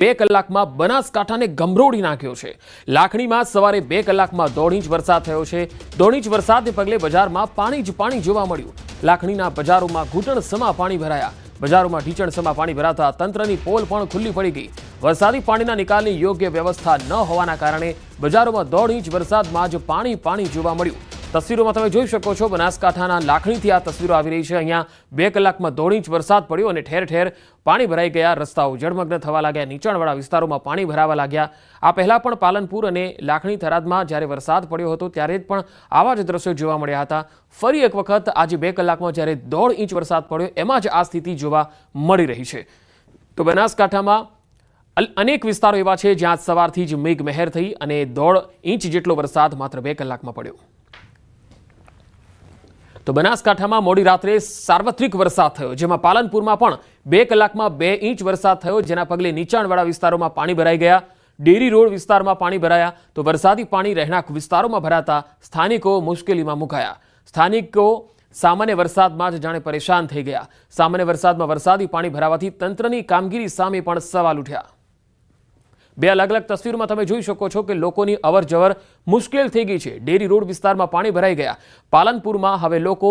2 કલાકમાં બનાસકાંઠાને ગમરોડી નાખ્યો છે। લાખણીમાં સવારે 2 કલાકમાં 1.5 ઇંચ વરસાદ થયો છે। 1.5 ઇંચ વરસાદને પગલે બજારમાં પાણી જ પાણી જોવા મળ્યું। લાખણીના બજારોમાં ઘૂંટણસમા પાણી ભરાયા। બજારોમાં ઢીચણસમા પાણી ભરાતા તંત્રની પોલ પણ ખુલ્લી પડી ગઈ। વરસાદી પાણીના નિકાલની યોગ્ય વ્યવસ્થા ન હોવાના કારણે બજારોમાં 1.5 ઇંચ વરસાદમાં જ પાણી પાણી જોવા મળ્યું। તસવીરોમાં તમે જોઈ શકો છો, બનાસકાંઠાના લાખણીથી આ તસવીરો આવી રહી છે। અહીંયા 2 કલાકમાં 1.5 ઇંચ વરસાદ પડ્યો અને ઠેર ઠેર પાણી ભરાઈ ગયા। રસ્તાઓ જળમગ્ન થવા લાગ્યા। નીચાણવાળા વિસ્તારોમાં પાણી ભરાવા લાગ્યા। આ પહેલા પણ પાલનપુર અને લાખણી થરાદમાં જ્યારે વરસાદ પડ્યો હતો ત્યારે પણ આવા જ દ્રશ્યો જોવા મળ્યા હતા। ફરી એક વખત આજે 2 કલાકમાં જ્યારે 1.5 ઇંચ વરસાદ પડ્યો એમાં જ આ સ્થિતિ જોવા મળી રહી છે। તો બનાસકાંઠામાં અનેક વિસ્તારો એવા છે જ્યાં સવારથી જ મેઘમહેર થઈ અને 1.5 ઇંચ જેટલો વરસાદ માત્ર 2 કલાકમાં પડ્યો। તો બનાસકાંઠામાં મોડી રાત્રે સાર્વત્રિક વરસાદ થયો, જેમાં પાલનપુરમાં પણ 2 કલાકમાં 2 ઇંચ વરસાદ થયો, જેના પગલે નીચાણવાળા વિસ્તારોમાં પાણી ભરાઈ ગયા। ડેરી રોડ વિસ્તારમાં પાણી ભરાયા તો વરસાદી પાણી રહેણાંક વિસ્તારોમાં ભરાતા સ્થાનિકો મુશ્કેલીમાં મુકાયા। સ્થાનિકો સામાન્ય વરસાદમાં જ જાણે પરેશાન થઈ ગયા। સામાન્ય વરસાદમાં વરસાદી પાણી ભરાવાથી તંત્રની કામગીરી સામે પણ સવાલ ઉઠ્યા। 2 અલગ અલગ તસવીરોમાં તમે જોઈ શકો છો કે લોકોની અવરજવર મુશ્કેલ થઈ ગઈ છે। ડેરી રોડ વિસ્તારમાં પાણી ભરાઈ ગયા। પાલનપુરમાં હવે લોકો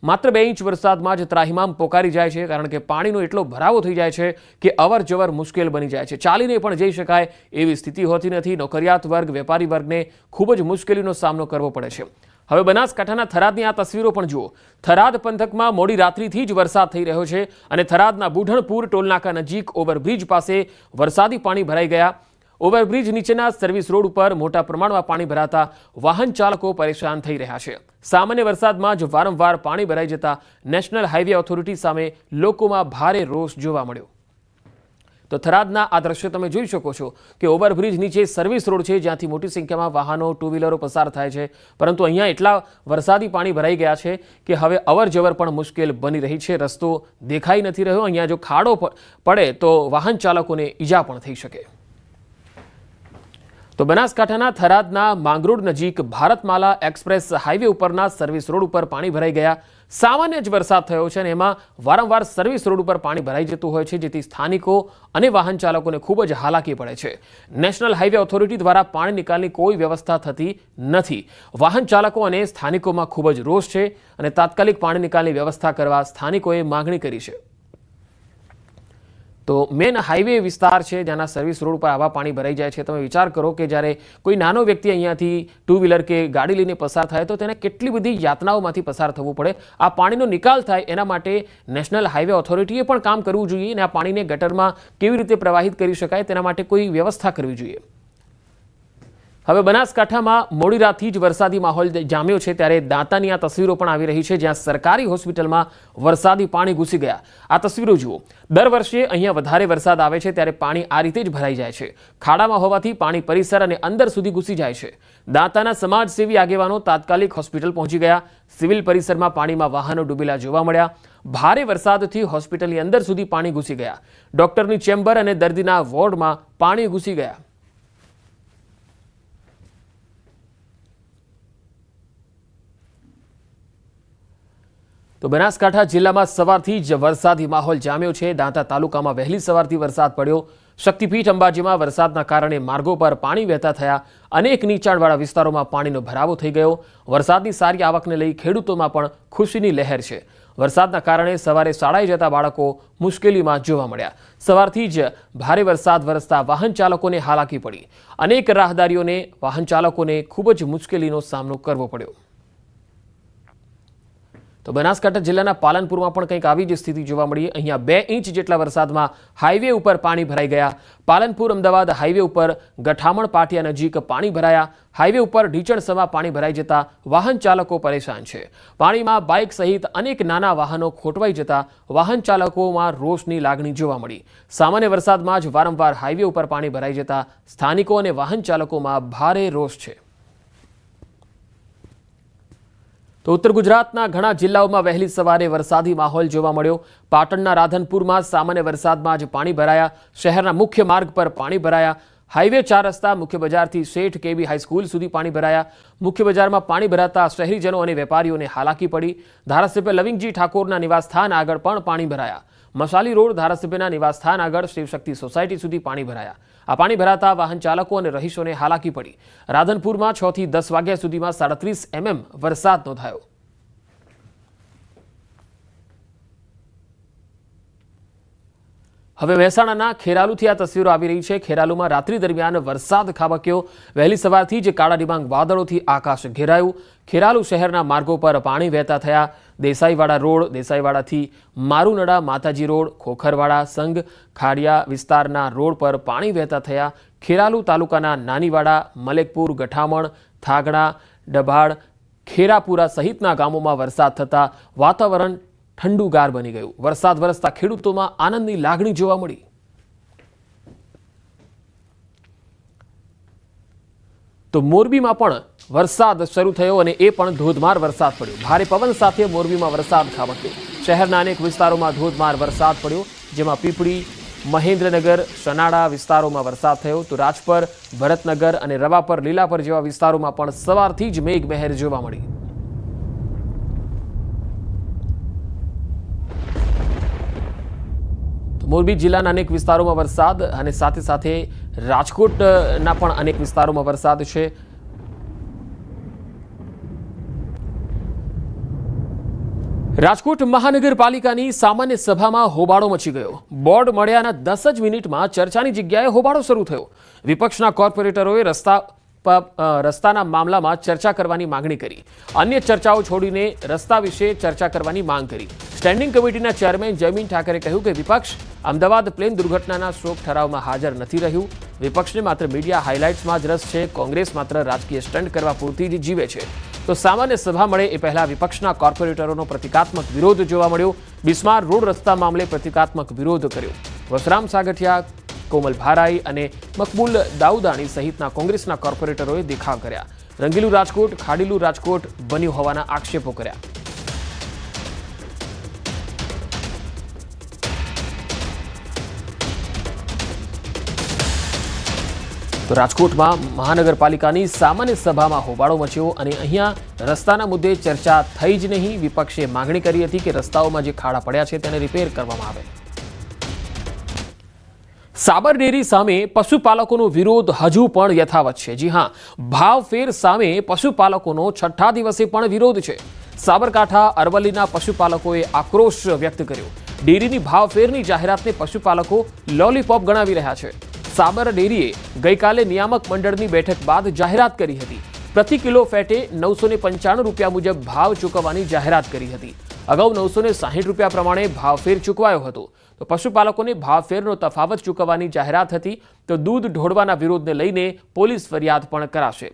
માત્ર 2 ઇંચ વરસાદમાં જ ત્રાહિમામ પોકારી જાય છે, કારણ કે પાણીનો એટલો ભરાવો થઈ જાય છે કે અવરજવર મુશ્કેલ બની જાય છે। ચાલીને પણ જઈ શકાય એવી સ્થિતિ હોતી નથી। નોકરિયાત વર્ગ, વેપારી વર્ગને ખૂબ જ મુશ્કેલીનો સામનો કરવો પડે છે। હવે બનાસકાંઠાના થરાદની આ તસવીરો પણ જુઓ। થરાદ પંથકમાં મોડી રાત્રિથી જ વરસાદ થઈ રહ્યો છે અને થરાદના બુઢણપુર ટોલનાકા નજીક ઓવરબ્રિજ પાસે વરસાદી પાણી ભરાઈ ગયા। ઓવરબ્રિજ નીચેના સર્વિસ રોડ ઉપર મોટા પ્રમાણમાં પાણી ભરાતા વાહન ચાલકો પરેશાન થઈ રહ્યા છે। સામાન્ય વરસાદમાં જ વારંવાર પાણી ભરાઈ જતા નેશનલ હાઈવે ઓથોરિટી સામે લોકોમાં ભારે રોષ જોવા મળ્યો। તો થરાદના આ દ્રશ્ય તમે જોઈ શકો છો કે ઓવરબ્રિજ નીચે સર્વિસ રોડ છે, જ્યાંથી મોટી સંખ્યામાં વાહનો, ટુ વ્હીલરો પસાર થાય છે, પરંતુ અહીંયા એટલા વરસાદી પાણી ભરાઈ ગયા છે કે હવે અવરજવર પણ મુશ્કેલ બની રહી છે। રસ્તો દેખાઈ નથી રહ્યો। અહીંયા જો ખાડો પડે તો વાહન ચાલકોને ઈજા પણ થઈ શકે। તો બનાસકાંઠાના થરાદના માંગરોળ નજીક ભારતમાલા એક્સપ્રેસ હાઈવે ઉપરના સર્વિસ રોડ ઉપર પાણી ભરાઈ ગયા। સામાન્ય જ વરસાદ થયો છે અને એમાં વારંવાર સર્વિસ રોડ ઉપર પાણી ભરાઈ જતું હોય છે, જેથી સ્થાનિકો અને વાહન ચાલકોને ખૂબ જ હાલાકી પડે છે। નેશનલ હાઈવે ઓથોરિટી દ્વારા પાણી નિકાલની કોઈ વ્યવસ્થા થતી નથી। વાહન ચાલકો અને સ્થાનિકોમાં ખૂબ જ રોષ છે અને તાત્કાલિક પાણી નિકાલની વ્યવસ્થા કરવા સ્થાનિકોએ માંગણી કરી છે। તો મેન હાઈવે વિસ્તાર છે જ્યાંના સર્વિસ રોડ પર આવા પાણી ભરાઈ જાય છે। તમે વિચાર કરો કે જ્યારે કોઈ નાનો વ્યક્તિ અહીંયાથી ટુ વ્હીલર કે ગાડી લઈને પસાર થાય તો તેને કેટલી બધી યાતનાઓમાંથી પસાર થવું પડે। આ પાણીનો નિકાલ થાય એના માટે નેશનલ હાઈવે ઓથોરિટીએ પણ કામ કરવું જોઈએ અને આ પાણીને ગટરમાં કેવી રીતે પ્રવાહિત કરી શકાય તેના માટે કોઈ વ્યવસ્થા કરવી જોઈએ। હવે બનાસકાંઠામાં મોડી રાતથી જ વરસાદી માહોલ જામ્યો છે, ત્યારે દાંતાની આ તસવીરો પણ આવી રહી છે, જ્યાં સરકારી હોસ્પિટલમાં વરસાદી પાણી ઘૂસી ગયા। આ તસવીરો જુઓ। દર વર્ષે અહીંયા વધારે વરસાદ આવે છે ત્યારે પાણી આ રીતે જ ભરાઈ જાય છે। ખાડામાં હોવાથી પાણી પરિસર અને અંદર સુધી ઘૂસી જાય છે। દાંતાના સમાજસેવી આગેવાનો તાત્કાલિક હોસ્પિટલ પહોંચી ગયા। સિવિલ પરિસરમાં પાણીમાં વાહનો ડૂબેલા જોવા મળ્યા। ભારે વરસાદથી હોસ્પિટલની અંદર સુધી પાણી ઘૂસી ગયા। ડોક્ટરની ચેમ્બર અને દર્દીના વોર્ડમાં પાણી ઘૂસી ગયા। તો બનાસકાંઠા જિલ્લામાં સવારથી જ વરસાદી માહોલ જામ્યો છે। દાંતા તાલુકામાં વહેલી સવારથી વરસાદ પડ્યો। શક્તિપીઠ અંબાજીમાં વરસાદના કારણે માર્ગો પર પાણી વહેતા થયા। અનેક નીચાણવાળા વિસ્તારોમાં પાણીનો ભરાવો થઈ ગયો। વરસાદની સારી આવકને લઈ ખેડૂતોમાં પણ ખુશીની લહેર છે। વરસાદના કારણે સવારે શાળાએ જતા બાળકો મુશ્કેલીમાં જોવા મળ્યા। સવારથી જ ભારે વરસાદ વરસતા વાહન ચાલકોને હાલાકી પડી। અનેક રાહદારીઓને, વાહન ચાલકોને ખૂબ જ મુશ્કેલીનો સામનો કરવો પડ્યો। તો બનાસકાંઠા જિલ્લાના પાલનપુરમાં પણ કંઈક આવી જ સ્થિતિ જોવા મળી। અહીંયા 2 ઇંચ જેટલા વરસાદમાં હાઈવે ઉપર પાણી ભરાઈ ગયા। પાલનપુર અમદાવાદ હાઈવે ઉપર ગઠામણ પાટિયા નજીક પાણી ભરાયા। હાઈવે ઉપર ઢીચણસમા પાણી ભરાઈ જતા વાહન ચાલકો પરેશાન છે। પાણીમાં બાઇક સહિત અનેક નાના વાહનો ખોટવાઈ જતા વાહન ચાલકોમાં રોષની લાગણી જોવા મળી। સામાન્ય વરસાદમાં જ વારંવાર હાઈવે ઉપર પાણી ભરાઈ જતા સ્થાનિકો અને વાહન ચાલકોમાં ભારે રોષ છે। તો ઉત્તર ગુજરાતના ઘણા જિલ્લાઓમાં વહેલી સવારે વરસાદી માહોલ જોવા મળ્યો। પાટણના રાધનપુરમાં સામાન્ય વરસાદમાં જ પાણી ભરાયા। શહેરના મુખ્ય માર્ગ પર પાણી ભરાયા। હાઈવે 4 રસ્તા મુખ્ય બજારથી શેઠ કેબી હાઈસ્કૂલ સુધી પાણી ભરાયા। મુખ્ય બજારમાં પાણી ભરાતા શહેરીજનો અને વેપારીઓને હાલાકી પડી। ધારાસભ્ય લવિંગજી ઠાકોરના નિવાસસ્થાન આગળ પણ પાણી ભરાયા। મસાલી રોડ ધારાસભ્યના નિવાસસ્થાન આગળ શિવશક્તિ સોસાયટી સુધી પાણી ભરાયા। આ પાણી ભરાતા વાહન ચાલકો અને રહીશોને હાલાકી પડી। રાધનપુરમાં 6 થી 10 વાગ્યા સુધીમાં 37 mm વરસાદ નોંધાયો। હવે મહેસાણાના ખેરાલુથી આ તસવીરો આવી રહી છે। ખેરાલુમાં રાત્રિ દરમિયાન વરસાદ ખાબક્યો। વહેલી સવારથી જ કાળા ડિબાંગ વાદળોથી આકાશ ઘેરાયું। ખેરાલુ શહેરના માર્ગો પર પાણી વહેતા થયા। દેસાઈવાડા રોડ, દેસાઈવાડાથી મારુનડા માતાજી રોડ, ખોખરવાડા, સંઘ ખાડિયા વિસ્તારના રોડ પર પાણી વહેતા થયા। ખેરાલુ તાલુકાના નાનીવાડા, મલેકપુર, ગઠામણ, થાગડા, ડભાડ, ખેરાપુરા સહિતના ગામોમાં વરસાદ થતા વાતાવરણ ઠંડુગાર બની ગયું। વરસાદ વરસતા ખેડૂતોમાં આનંદની લાગણી જોવા મળી। તો મોરબીમાં પણ વરસાદ શરૂ થયો અને એ પણ ધોધમાર વરસાદ પડ્યો। ભારે પવન સાથે મોરબીમાં વરસાદ ખાબક્યો। શહેરના અનેક વિસ્તારોમાં ધોધમાર વરસાદ પડ્યો, જેમાં પીપળી, મહેન્દ્રનગર, સનાડા વિસ્તારોમાં વરસાદ થયો। તો રાજપર, ભરતનગર અને રવાપર, લીલાપર જેવા વિસ્તારોમાં પણ સવારથી જ મેઘમહેર જોવા મળી। મોરબી જિલ્લાના અનેક વિસ્તારોમાં વરસાદ અને સાથે સાથે રાજકોટના પણ અનેક વિસ્તારોમાં વરસાદ છે। રાજકોટ મહાનગરપાલિકાની સામાન્ય સભામાં હોબાળો મચી ગયો। બોર્ડ મળ્યાના 10 જ મિનિટમાં ચર્ચાની જગ્યાએ હોબાળો શરૂ થયો। વિપક્ષના કોર્પોરેટરોએ રસ્તાના મામલામાં ચર્ચા કરવાની માંગણી કરી। અન્ય ચર્ચાઓ છોડીને રસ્તા વિશે ચર્ચા કરવાની માંગ કરી। સ્ટેન્ડિંગ કમિટીના ચેરમેન જયમીન ઠાકરે કહ્યું કે વિપક્ષ અમદાવાદ પ્લેન દુર્ઘટનાના શોક ઠરાવમાં હાજર નથી રહ્યું। વિપક્ષને માત્ર મીડિયા હાઇલાઇટ્સમાં જ રસ છે। કોંગ્રેસ માત્ર રાજકીય સ્ટન્ટ કરવા પૂરતી જ જીવે છે। તો સામાન્ય સભા મળે એ પહેલા વિપક્ષના કોર્પોરેટરોનો પ્રતિકાત્મક વિરોધ જોવા મળ્યો। બિસ્માર રોડ રસ્તા મામલે પ્રતિકાત્મક વિરોધ કર્યો। વસરામ સાગઠિયા, કોમલ ભારાઈ અને મકબૂલ દાઉદાણી સહિતના કોંગ્રેસના કોર્પોરેટરોએ દેખાવ કર્યા। રંગીલું રાજકોટ ખાડીલું રાજકોટ બન્યું હોવાના આક્ષેપો કર્યા। તો રાજકોટમાં મહાનગરપાલિકાની સામાન્ય સભામાં હોબાળો મચ્યો અને અહીંયા રસ્તાના મુદ્દે ચર્ચા થઈ જ નહીં। વિપક્ષે માંગણી કરી હતી કે રસ્તાઓમાં જે ખાડા પડ્યા છે તેને રિપેર કરવામાં આવે। સાબર ડેરી સામે પશુપાલકોનો વિરોધ હજુ પણ યથાવત છે। જી હા, ભાવફેર સામે પશુપાલકોનો 6થા દિવસે પણ વિરોધ છે। સાબરકાંઠા અરવલ્લીના પશુપાલકોએ આક્રોશ વ્યક્ત કર્યો। ડેરીની ભાવફેરની જાહેરાતને પશુપાલકો લોલીપોપ ગણાવી રહ્યા છે। સાબર ડેરીએ ગઈકાલે નિયામક મંડળની બેઠક બાદ જાહેરાત કરી હતી। પ્રતિ કિલો ફેટે 995 રૂપિયા મુજબ ભાવ ચૂકવવાની જાહેરાત કરી હતી। અગાઉ 960 રૂપિયા પ્રમાણે ભાવફેર ચૂકવાયો હતો। તો પશુપાલકોને ભાવફેરનો તફાવત ચૂકવવાની જાહેરાત હતી। તો દૂધ ઢોળવાના વિરોધને લઈને પોલીસ ફરિયાદ પણ કરાશે।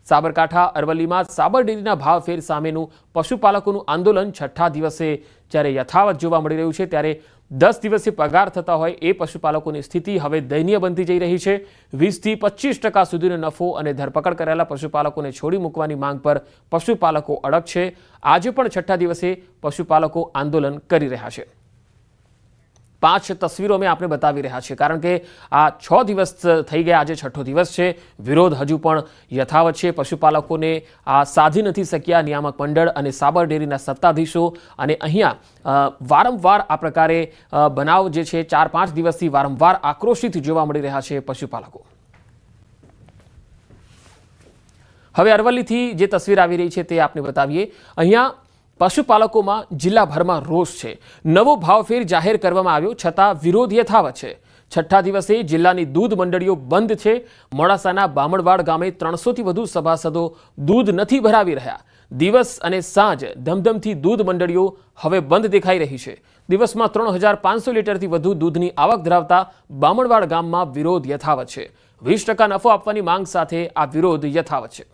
સાબરકાંઠા અરવલ્લીમાં સાબર ડેરીના ભાવફેર સામેનું પશુપાલકોનું આંદોલન 6થા દિવસે જ્યારે યથાવત જોવા મળી રહ્યું છે, ત્યારે 10 દિવસે પગાર થતા હોય એ પશુપાલકોની સ્થિતિ હવે દયનીય બનતી જઈ રહી છે। 20 થી 25% સુધીનો નફો અને ધરપકડ કરેલા પશુપાલકોને છોડી મૂકવાની માંગ પર પશુપાલકો અડગ છે। આજે પણ 6થા દિવસે પશુપાલકો આંદોલન કરી રહ્યા છે। 5 તસવીરો અમે આપને બતાવી રહ્યા છીએ, કારણ કે આ 6 દિવસ થઈ ગયા, આજે 6થો દિવસ છે। વિરોધ હજુ પણ યથાવત છે। પશુપાલકોને આ સાધી નથી શક્યા નિયામક મંડળ અને સાબર ડેરીના સત્તાધીશો, અને અહીંયા વારંવાર આ પ્રકારે બનાવ જે છે 4-5 દિવસથી વારંવાર આક્રોશિત જોવા મળી રહ્યા છે પશુપાલકો। હવે અરવલ્લીથી જે તસવીર આવી રહી છે તે આપને બતાવીએ। અહીંયા પશુપાલકોમાં જિલ્લાભરમાં રોષ છે। નવો ભાવફેર જાહેર કરવામાં આવ્યો છતાં વિરોધ યથાવત છે। 6થા દિવસે જિલ્લાની દૂધ મંડળીઓ બંધ છે। મોડાસાના બામણવાડ ગામે 300 થી વધુ સભાસદો દૂધ નથી ભરાવી રહ્યા। દિવસ અને સાંજ ધમધમથી દૂધ મંડળીઓ હવે બંધ દેખાઈ રહી છે। દિવસમાં 3500 લીટરથી વધુ દૂધની આવક ધરાવતા બામણવાડ ગામમાં વિરોધ યથાવત છે। 20% નફો આપવાની માંગ સાથે આ વિરોધ યથાવત છે।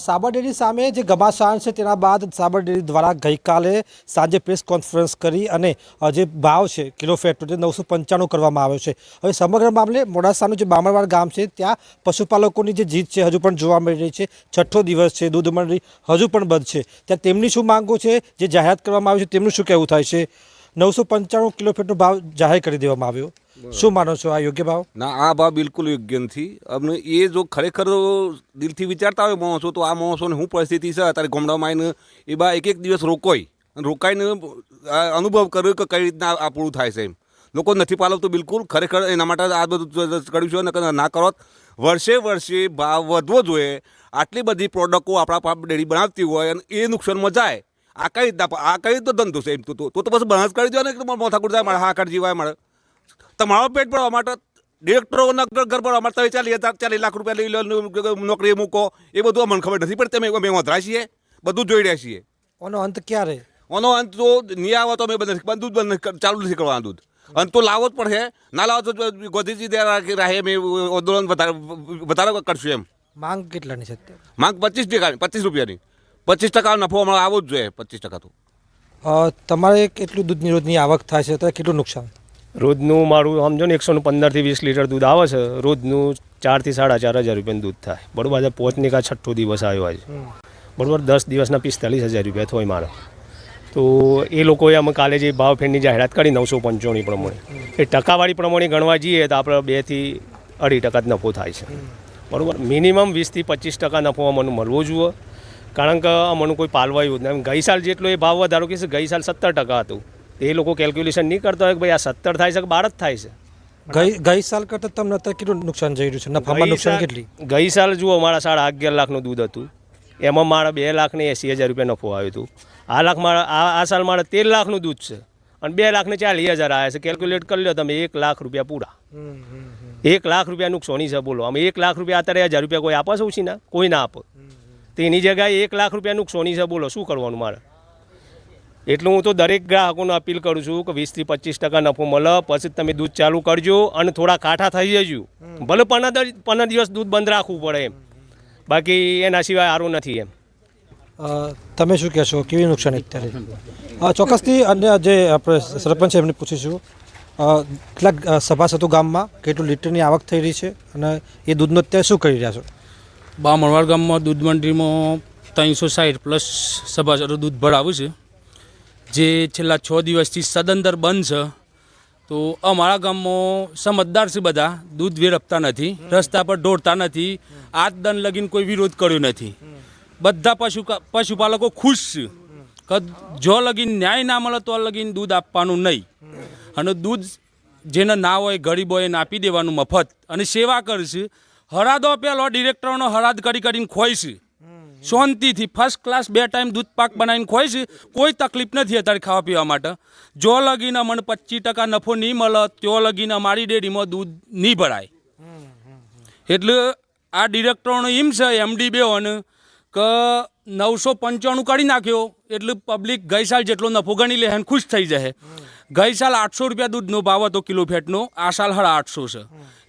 સાબર ડેરી સામે જે ઘમાસાણ છે તેના બાદ સાબર ડેરી દ્વારા ગઈકાલે સાંજે પ્રેસ કોન્ફરન્સ કરી અને જે ભાવ છે કિલો ફેટનો તે 995 કરવામાં આવ્યો છે। હવે સમગ્ર મામલે મોડાસાનું જે બામણવાડ ગામ છે ત્યાં પશુપાલકોની જે જીત છે હજુ પણ જોવા મળી રહી છે। 6થો દિવસ છે, દૂધ મંડળી હજુ પણ બંધ છે। ત્યાં તેમની શું માંગો છે, જે જાહેરાત કરવામાં આવી છે તેમનું શું કહેવું થાય છે? 995 કિલો ફેટનો ભાવ જાહેર કરી દેવામાં આવ્યો। શું માનો છો, આ યોગ્ય ભાવ? ના, આ ભાવ બિલકુલ યોગ્ય નથી। અમને એ જો ખરેખર દિલથી વિચારતા હોય માણસો, તો આ માણસોને શું પરિસ્થિતિ છે અત્યારે ગામડામાં આવીને એ બા એક દિવસ રોકોય રોકાઈને અનુભવ કર્યો કે કઈ રીતના આ પૂરું થાય છે એમ. લોકો નથી પાલવતું બિલકુલ. ખરેખર એના માટે આ બધું કર્યું છે. ના કરો વર્ષે ભાવ વધવો જોઈએ. આટલી બધી પ્રોડક્ટો આપણા ડેરી બનાવતી હોય અને એ નુકસાનમાં જાય. આ કઈ રીતનો ધંધો છે એમ? તો પછી બનાસ કરી દો ને કે મોથાકૂટ જાય મારે, હાકર જીવાય મારે. તમારો પેટ ભરવા માટે ડિરેક્ટરોના ઘર ભરવા માટે 40 લાખ રૂપિયા લઈ લો, નોકરી મૂકો, એ બધું અમને ખબર નથી પડતી. અમે વધરા છીએ, બધું જોઈ રહ્યા છીએ. આનો અંત ક્યારે? આનો અંત તો નહીં આવે તો અમે બંધ ચાલુ નથી કરવાનું દૂધ. અંત તો લાવવો જ પડશે. ના લાવો તો ગોધીજી રાહે અમે આંદોલન વધારે કરશું એમ. માંગ કેટલાની છે અત્યારે? માંગ 25 રૂપિયાની. 25% નફો અમારે આવવો જ જોઈએ. 25% તો તમારે કેટલું દૂધની રોજની આવક થાય છે તો કેટલું નુકસાન? રોજનું મારું સમજો ને 115 થી 20 લીટર દૂધ આવે છે. રોજનું 4 થી 4.5 હજાર રૂપિયાનું દૂધ થાય. બરાબર. આજે 5 કા 6 દિવસ આવ્યો આજે. બરાબર. 10 દિવસના 45,000 રૂપિયા થાય મારે. તો એ લોકોએ અમે કાલે જે ભાવ ફેરની જાહેરાત કરી 995 પ્રમાણે, એ ટકાવારી પ્રમાણે ગણવા જઈએ તો આપણે 2 થી 2.5% જ નફો થાય છે. બરાબર. મિનિમમ 20 થી 25% નફો અમને મળવો જોઈએ. કારણ કે અમને કોઈ પાલવાયું જ નહીં. ગઈ સાલ જેટલો એ ભાવ વધારો કે છે, ગઈ સાલ 17% હતું. એ લોકો કેલ્ક્યુલેશન નહીં કરતા હોય કે ભાઈ આ 17 થાય છે કે 12 જ થાય છે. ગઈ સાલ કરતાં તમને અત્યારે કેટલું નુકસાન જઈ રહ્યું છે? નફામાં નુકસાન કેટલી? ગઈ સાલ જુઓ મારા 11.5 લાખનું દૂધ હતું, એમાં મારા 2,80,000 રૂપિયા નફો આવ્યો હતો. આ સાલ મારે 13 લાખનું દૂધ છે અને 2,40,000 આવ્યા છે. કેલ્ક્યુલેટ કરી લો તમે, 1 લાખ રૂપિયા પૂરા. 1 લાખ રૂપિયા નુકસાની છે. બોલો, અમે 1 લાખ રૂપિયા અત્યારે 1,000 રૂપિયા કોઈ આપે છે ઓછી ના? કોઈ ના આપે. તો એની જગ્યાએ 1 લાખ રૂપિયા નુકસાની છે. બોલો શું કરવાનું મારે? એટલું હું તો દરેક ગ્રાહકોને અપીલ કરું છું કે 20 થી 25% નફો મળે પછી તમે દૂધ ચાલુ કરજો અને થોડા કાઠા થઈ જજો. ભલે 15 દિવસ દૂધ બંધ રાખવું પડે એમ, બાકી એના સિવાય સારું નથી એમ. તમે શું કહેશો? કેવી નુકસાની અત્યારે? ચોક્કસથી અન્ય જે આપણે સરપંચ એમને પૂછીશું, કેટલાક સભાસદો ગામમાં કેટલું લીટરની આવક થઈ રહી છે અને એ દૂધનો અત્યારે શું કરી રહ્યા છો? બામણવાડ ગામમાં દૂધ મંડળીમાં 360 પ્લસ સભાસદો દૂધ ભરાવું છે, જે છેલ્લા 6 દિવસથી સદંતર બંધ છે. તો અમારા ગામમાં સમજદાર છે બધા, દૂધ વેરપતા નથી, રસ્તા પર દોડતા નથી, આજ દન લગીને કોઈ વિરોધ કર્યો નથી. બધા પશુપાલકો ખુશ છે કે જો લગીન ન્યાય ના મળે તો લગીન દૂધ આપવાનું નહીં. અને દૂધ જેને ના હોય ગરીબ હોય એને આપી દેવાનું મફત. અને સેવા કરશે. હરાદો પેલો ડિરેક્ટરનો હરાદ કરીને ખોય છે શાંતિથી. ફર્સ્ટ ક્લાસ 2 ટાઈમ દૂધ પાક બનાવીને ખોય છે. કોઈ તકલીફ નથી અત્યારે ખાવા પીવા માટે. જો લગીને મને 25% નફો નહીં મળે તો લગીને અમારી ડેરીમાં દૂધ નહીં ભરાય. એટલે આ ડિરેક્ટરનો એમ છે MD બેઓને કે 995 કાઢી નાખ્યો એટલે પબ્લિક ગઈ સાલ જેટલો નફો ગણી લે અને ખુશ થઈ જાય. ગઈ સાલ 800 રૂપિયા દૂધનો ભાવ હતો કિલો ફેટનો, આ સાલ 850 છે.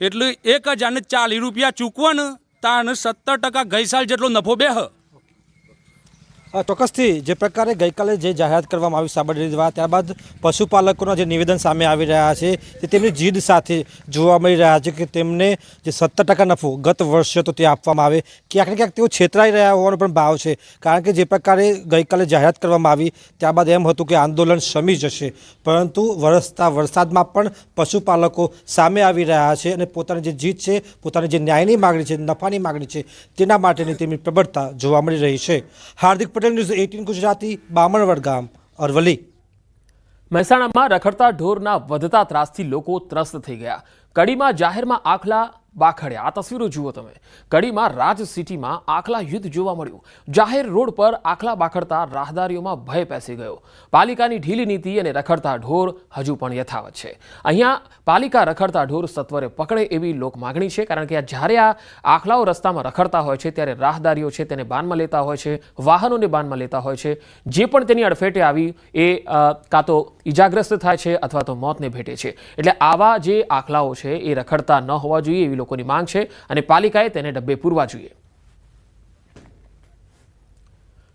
એટલે 1,040 રૂપિયા ચૂકવો ને તાને 17% ગઈ સાલ જેટલો નફો બેહ. ચોક્કસથી જે પ્રકારે ગઈકાલે જે જાહેરાત કરવામાં આવી સાબર ડેરી દ્વારા, ત્યારબાદ પશુપાલકોના જે નિવેદન સામે આવી રહ્યા છે તે તેમની જીદ સાથે જોવા મળી રહ્યા છે કે તેમને જે 17% નફો ગત વર્ષે તો તે આપવામાં આવે, ક્યાંક ને ક્યાંક તેઓ છેતરાઈ રહ્યા હોવાનો પણ ભાવ છે. કારણ કે જે પ્રકારે ગઈકાલે જાહેરાત કરવામાં આવી ત્યારબાદ એમ હતું કે આંદોલન શમી જશે, પરંતુ વરસતા વરસાદમાં પણ પશુપાલકો સામે આવી રહ્યા છે અને પોતાની જે જીદ છે, પોતાની જે ન્યાયની માગણી છે, નફાની માગણી છે, તેના માટેની તેમની પ્રબળતા જોવા મળી રહી છે. હાર્દિક પટેલ, ન્યૂઝ 18 ગુજરાતી, બામણવડ ગામ, અરવલ્લી. મહેસાણામાં રખડતા ઢોરના વધતા ત્રાસથી લોકો ત્રસ્ત થઈ ગયા. કડીમાં જાહેરમાં આખલા બાખડ્યા. આ તસવીરો જુઓ તમે. કડીમાં રાજ સિટીમાં આખલા યુદ્ધ જોવા મળ્યું. જાહેર રોડ પર આખલા બાખડતા રાહદારીઓમાં ભય પેસી ગયો. પાલિકાની ઢીલી નીતિ અને રખડતા ઢોર હજુ પણ યથાવત છે. અહીંયા પાલિકા રખડતા ઢોર સત્વરે પકડે એવી લોક માગણી છે, કારણ કે જ્યારે આ આખલાઓ રસ્તામાં રખડતા હોય છે ત્યારે રાહદારીઓ છે તેને બાનમાં લેતા હોય છે, વાહનોને બાનમાં લેતા હોય છે. જે પણ તેની અડફેટે આવી એ કાં તો ઈજાગ્રસ્ત થાય છે અથવા તો મોતને ભેટે છે. એટલે આવા જે આખલાઓ છે એ રખડતા ન હોવા જોઈએ એવી લોકોની માંગ છે અને પાલિકાએ તેને ડબ્બે પૂરવા જોઈએ.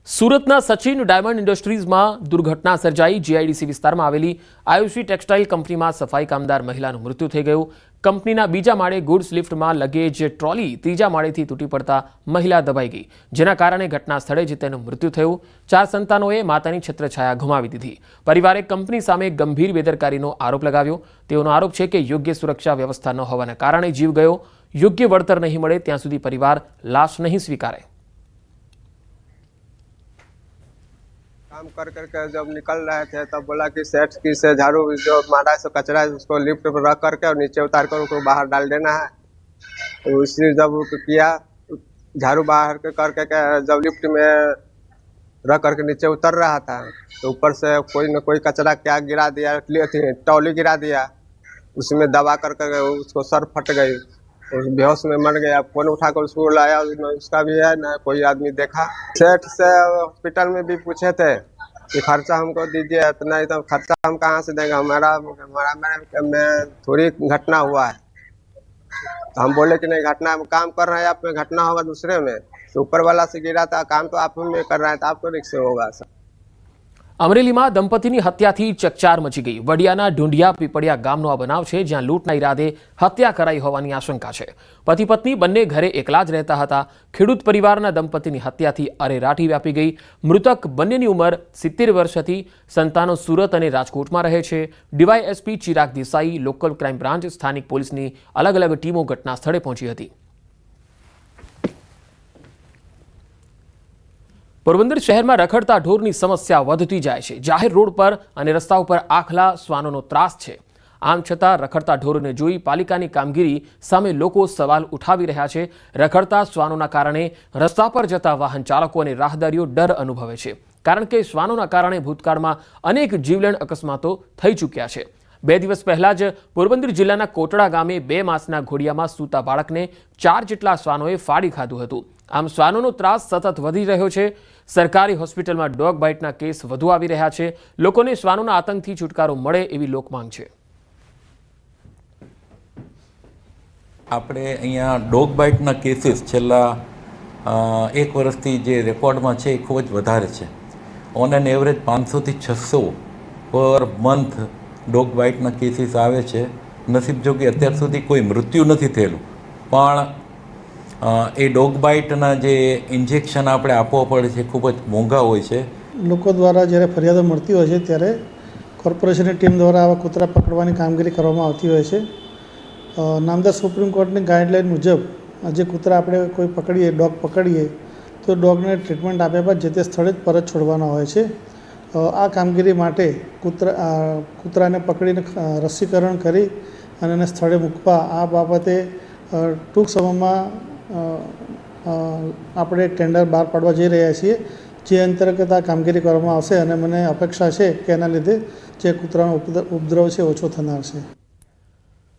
સુરતના સચિન ડાયમંડ ઇન્ડસ્ટ્રીઝમાં દુર્ઘટના સર્જાઈ. GIDC વિસ્તારમાં આવેલી આયુષી ટેક્સટાઇલ કંપનીમાં સફાઈ કામદાર મહિલાનું મૃત્યુ થઈ ગયું. કંપનીના બીજા માળે ગુડ્સ લિફ્ટમાં લગેજ ટ્રોલી 3જા માળેથી તૂટી પડતા મહિલા દબાઈ ગઈ, જેના કારણે ઘટના સ્થળે જ તેનું મૃત્યુ થયું. 4 સંતાનોએ માતાની છત્રછાયા ગુમાવી દીધી. પરિવારે કંપની સામે ગંભીર બેદરકારીનો આરોપ લગાવ્યો. તેઓનો આરોપ છે કે યોગ્ય સુરક્ષા વ્યવસ્થા ન હોવાના કારણે જીવ ગયો. યોગ્ય વળતર નહીં મળે ત્યાં સુધી પરિવાર લાશ નહીં સ્વીકારે. काम कर करके जब निकल रहे थे तब बोला कि सेठ की से झाड़ू जो मारा से कचरा है उसको लिफ्ट पर रख करके और नीचे उतार कर उसको बाहर डाल देना है। तो उसने जब किया झाड़ू बाहर करके जब लिफ्ट में रख करके नीचे उतर रहा था तो ऊपर से कोई न कोई कचरा क्या गिरा दिया, टॉली गिरा दिया, उसमें दबा करके उसको सर फट गई, उस बेहोश में मर गया। फोन उठाकर उसको लाया, उसका भी है ना कोई आदमी देखा। सेठ से हॉस्पिटल में भी पूछे थे कि खर्चा हमको दीजिए, इतना ही तो खर्चा हम कहाँ से देंगे, हमारा में थोड़ी घटना हुआ है। तो हम बोले कि नहीं घटना काम कर रहे हैं आप में, घटना होगा दूसरे में, तो ऊपर वाला से गिरा था, काम तो आप में कर रहे हैं तो आपको रिक्स होगा सर। અમરેલીમાં દંપતીની હત્યાથી ચકચાર મચી ગઈ। વડિયાના ઢુંઢિયા પીપળિયા ગામનો આ બનાવ છે, જ્યાં લૂંટના ઈરાદે હત્યા કરાઈ હોવાની આશંકા છે। પતિ પત્ની બંને ઘરે એકલા જ રહેતા હતા। ખેડૂત પરિવારના દંપતીની હત્યાથી અરેરાટી વ્યાપી ગઈ। મૃતક બંનેની ઉંમર 70 વર્ષ હતી। સંતાનો સુરત અને રાજકોટમાં રહે છે। DYSP Chirag Desai, local crime branch, સ્થાનિક પોલીસની અલગ અલગ ટીમો ઘટના સ્થળે પહોંચી હતી। પોરબંદર શહેરમાં રખડતા ઢોરની સમસ્યા વધતી જાય છે। જાહેર રોડ પર અને રસ્તા ઉપર આખલા શ્વાનોનો ત્રાસ છે। આમ છતાં રખડતા ઢોરને જોઈ પાલિકાની કામગીરી સામે લોકો સવાલ ઉઠાવી રહ્યા છે। રખડતા શ્વાનોના કારણે રસ્તા પર જતા વાહન ચાલકો અને રાહદારીઓ ડર અનુભવે છે, કારણ કે શ્વાનોના કારણે ભૂતકાળમાં અનેક જીવલેણ અકસ્માતો થઈ ચૂક્યા છે। 2 દિવસ પહેલા જ પોરબંદર જિલ્લાના કોટડા ગામે 2 માસના ઘોડિયામાં સૂતા બાળકને 4 જેટલા શ્વાનોએ ફાડી ખાધું હતું। આમ શ્વાનોનો ત્રાસ સતત વધી રહ્યો છે। સરકારી હોસ્પિટલમાં ડોગ બાઇટના કેસ વધુ આવી રહ્યા છે। લોકોને શ્વાનોના આતંકથી છુટકારો મળે એવી લોકમાંગ છે। આપણે અહીંયા ડોગ બાઇટના કેસીસ છેલ્લા 1 વર્ષથી જે રેકોર્ડમાં છે એ ખૂબ જ વધારે છે। ઓન એન એવરેજ 500 થી 600 પર મંથ ડોગ બાઇટના કેસીસ આવે છે। નસીબ જો કે અત્યાર સુધી કોઈ મૃત્યુ નથી થયેલું, પણ એ ડોગ બાઇટના જે ઇન્જેક્શન આપણે આપવા પડે છે ખૂબ જ મોંઘા હોય છે। લોકો દ્વારા જ્યારે ફરિયાદો મળતી હોય છે ત્યારે કોર્પોરેશનની ટીમ દ્વારા આવા કૂતરા પકડવાની કામગીરી કરવામાં આવતી હોય છે। નામદાર સુપ્રીમ કોર્ટની ગાઈડલાઇન મુજબ જે કૂતરા આપણે કોઈ પકડીએ, ડોગ પકડીએ તો ડોગને ટ્રીટમેન્ટ આપ્યા બાદ જે તે સ્થળે જ પરત છોડવાના હોય છે। આ કામગીરી માટે કૂતરાને પકડીને રસીકરણ કરી અને એને સ્થળે મૂકવા આ બાબતે ટૂંક સમયમાં આપણે ટેન્ડર બહાર પાડવા જઈ રહ્યા છીએ, જે અંતર્ગત આ કામગીરી કરવામાં આવશે અને મને અપેક્ષા છે કે એના લીધે જે કૂતરાનો ઉપદ્રવ છે ઓછો થનાર છે।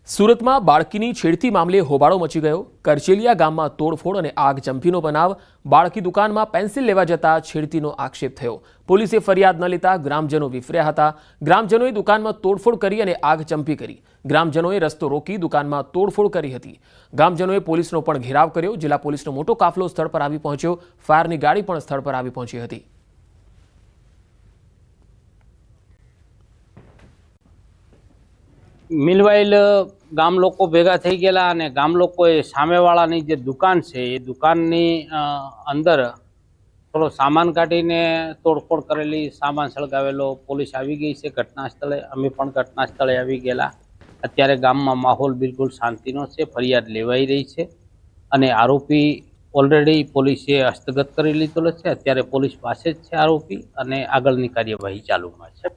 સુરતમાં બાળકીની છેડતી મામલે હોબાળો મચી ગયો। કરચેલિયા ગામમાં તોડફોડ અને આગચંપીનો બનાવ। બાળકી દુકાનમાં પેન્સિલ લેવા જતા છેડતીનો આક્ષેપ થયો। પોલીસે ફરિયાદ ન લેતા ગ્રામજનો વિફર્યા હતા। ગ્રામજનોએ દુકાનમાં તોડફોડ કરી અને આગચંપી કરી। ગ્રામજનોએ રસ્તો રોકી દુકાનમાં તોડફોડ કરી હતી। ગ્રામજનોએ પોલીસનો પણ ઘેરાવ કર્યો। જિલ્લા પોલીસનો મોટો કાફલો સ્થળ પર આવી પહોંચ્યો। ફાયરની ગાડી પણ સ્થળ પર આવી પહોંચી હતી। મિલવાઇલ ગામ લોકો ભેગા થઈ ગયેલા અને ગામ લોકોએ સામેવાળાની જે દુકાન છે એ દુકાનની અંદર થોડો સામાન કાઢીને તોડફોડ કરેલી, સામાન સળગાવેલો। પોલીસ આવી ગઈ છે ઘટના સ્થળે, અમે પણ ઘટના સ્થળે આવી ગયેલા। અત્યારે ગામમાં માહોલ બિલકુલ શાંતિનો છે। ફરિયાદ લેવાઈ રહી છે અને આરોપી ઓલરેડી પોલીસે હસ્તગત કરી લીધેલો છે। અત્યારે પોલીસ પાસે જ છે આરોપી અને આગળની કાર્યવાહી ચાલુમાં છે।